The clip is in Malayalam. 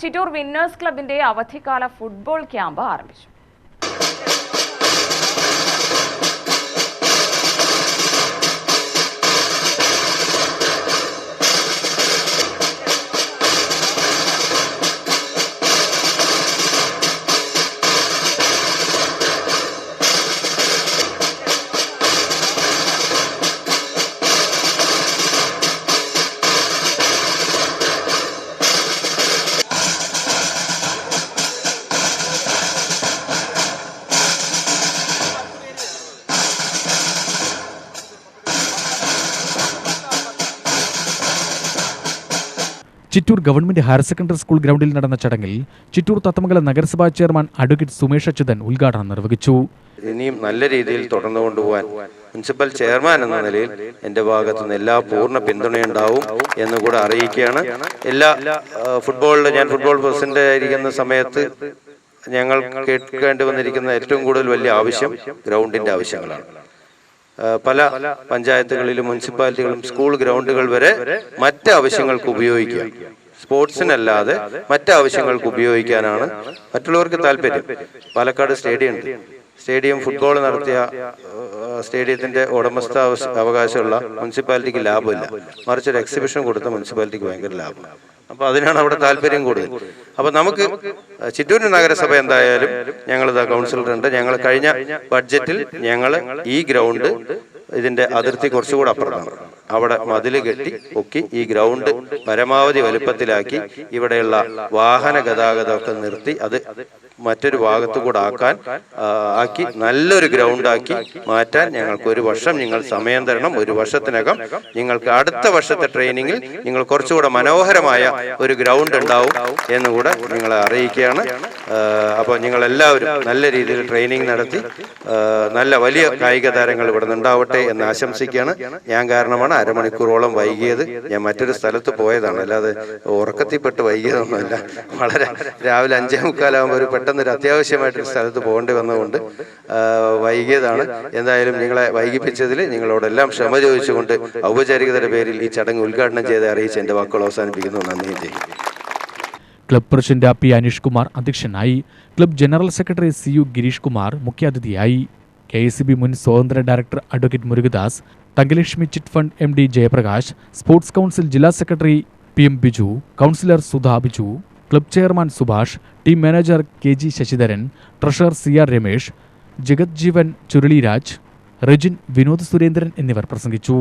ചിറ്റൂർ വിന്നേഴ്സ് ക്ലബിന്റെ അവധിക്കാല ഫുട്ബോൾ ക്യാമ്പ് ആരംഭിച്ചു. Chittur government higher secondary school ഗ്രൗണ്ടിൽ നടന്ന ചടങ്ങിൽ ചിറ്റൂർ തത്തമംഗലം നഗരസഭാ ചെയർമാൻ അഡ്വക്കേറ്റ് സുമേഷ് അച്യുതൻ ഉദ്ഘാടനം നിർവഹിച്ചു. ഇനിയും നല്ല രീതിയിൽ തുടർന്നു കൊണ്ടുപോകാൻ മുനിസിപ്പൽ ചെയർമാൻ എന്ന നിലയിൽ എൻ്റെ ഭാഗത്തുനിന്ന് എല്ലാ പൂർണ്ണ പിന്തുണയുണ്ടാവും എന്നുകൂടെ അറിയിക്കുകയാണ്. ഞാൻ ഫുട്ബോൾ പ്രസിഡന്റ് ആയിരിക്കുന്ന സമയത്ത് ഞങ്ങൾ കേൾക്കേണ്ടി വന്നിരിക്കുന്ന ഏറ്റവും കൂടുതൽ വലിയ ആവശ്യം ഗ്രൗണ്ടിന്റെ ആവശ്യങ്ങളാണ്. പല പഞ്ചായത്തുകളിലും മുനിസിപ്പാലിറ്റികളും സ്കൂൾ ഗ്രൗണ്ടുകൾ വരെ മറ്റ് ആവശ്യങ്ങൾക്ക് ഉപയോഗിക്കുക, സ്പോർട്സിനല്ലാതെ മറ്റാവശ്യങ്ങൾക്ക് ഉപയോഗിക്കാനാണ് മറ്റുള്ളവർക്ക് താല്പര്യം. പാലക്കാട് സ്റ്റേഡിയം ഫുട്ബോൾ നടത്തിയ സ്റ്റേഡിയത്തിന്റെ ഉടമസ്ഥ അവകാശമുള്ള മുനിസിപ്പാലിറ്റിക്ക് ലാഭമില്ല, മറിച്ച് ഒരു എക്സിബിഷൻ കൊടുത്ത മുനിസിപ്പാലിറ്റിക്ക് ഭയങ്കര ലാഭം. അപ്പൊ അതിനാണ് അവിടെ താല്പര്യം കൂടുതൽ. അപ്പൊ നമുക്ക് ചിറ്റൂർ നഗരസഭ എന്തായാലും ഞങ്ങളിതാ കൗൺസിലറുണ്ട്. ഞങ്ങൾ കഴിഞ്ഞ ബഡ്ജറ്റിൽ ഞങ്ങൾ ഈ ഗ്രൗണ്ട് ഇതിന്റെ അതിർത്തി കുറച്ചുകൂടെ അപ്പുറത്താണ്, അവിടെ മതില് കെട്ടി പൊക്കി ഈ ഗ്രൗണ്ട് പരമാവധി വലുപ്പത്തിലാക്കി ഇവിടെയുള്ള വാഹന ഗതാഗതമൊക്കെ നിർത്തി അത് മറ്റൊരു ഭാഗത്തു കൂടെ ആക്കി നല്ലൊരു ഗ്രൗണ്ടാക്കി മാറ്റാൻ ഞങ്ങൾക്ക് ഒരു വർഷം നിങ്ങൾ സമയം തരണം. ഒരു വർഷത്തിനകം നിങ്ങൾക്ക് അടുത്ത വർഷത്തെ ട്രെയിനിങ്ങിൽ നിങ്ങൾ കുറച്ചുകൂടെ മനോഹരമായ ഒരു ഗ്രൗണ്ട് ഉണ്ടാവും എന്നുകൂടെ നിങ്ങളെ അറിയിക്കുകയാണ്. അപ്പോൾ നിങ്ങളെല്ലാവരും നല്ല രീതിയിൽ ട്രെയിനിങ് നടത്തി നല്ല വലിയ കായിക താരങ്ങൾ ഇവിടെ നിന്നുണ്ടാവട്ടെ എന്ന് ആശംസിക്കുകയാണ്. ഞാൻ കാരണമാണ് അരമണിക്കൂറോളം വൈകിയത്. ഞാൻ മറ്റൊരു സ്ഥലത്ത് പോയതാണ്, അല്ലാതെ ഉറക്കത്തിൽപ്പെട്ട് വൈകിയതൊന്നുമല്ല. വളരെ രാവിലെ 5:45 പെട്ടെന്നൊരു അത്യാവശ്യമായിട്ടൊരു സ്ഥലത്ത് പോകേണ്ടി വന്നതുകൊണ്ട് വൈകിയതാണ്. എന്തായാലും നിങ്ങളെ വൈകിപ്പിച്ചതിൽ നിങ്ങളോടെല്ലാം ക്ഷമ ചോദിച്ചുകൊണ്ട് ഔപചാരികതയുടെ പേരിൽ ഈ ചടങ്ങ് ഉദ്ഘാടനം ചെയ്ത് അറിയിച്ച് എൻ്റെ വാക്കുകൾ അവസാനിപ്പിക്കുന്നു. നന്ദി. Club president P Anish Kumar അധ്യക്ഷനായി. Club general secretary CU Girish Kumar മുഖ്യാതിഥിയായി. KSCB മുൻ സ്വതന്ത്ര director advocate Murukadas, Thankalakshmi chit fund MD Jayaprakash, sports council ജില്ലാ secretary PM Biju, councillor Sudha Biju, club chairman Subhash, team manager KG Sasidharan, treasurer CR Ramesh, Jagath Jeevan Churuliraj, Rejin, Vinod Surendran എന്നിവർ പ്രസംഗിച്ചു.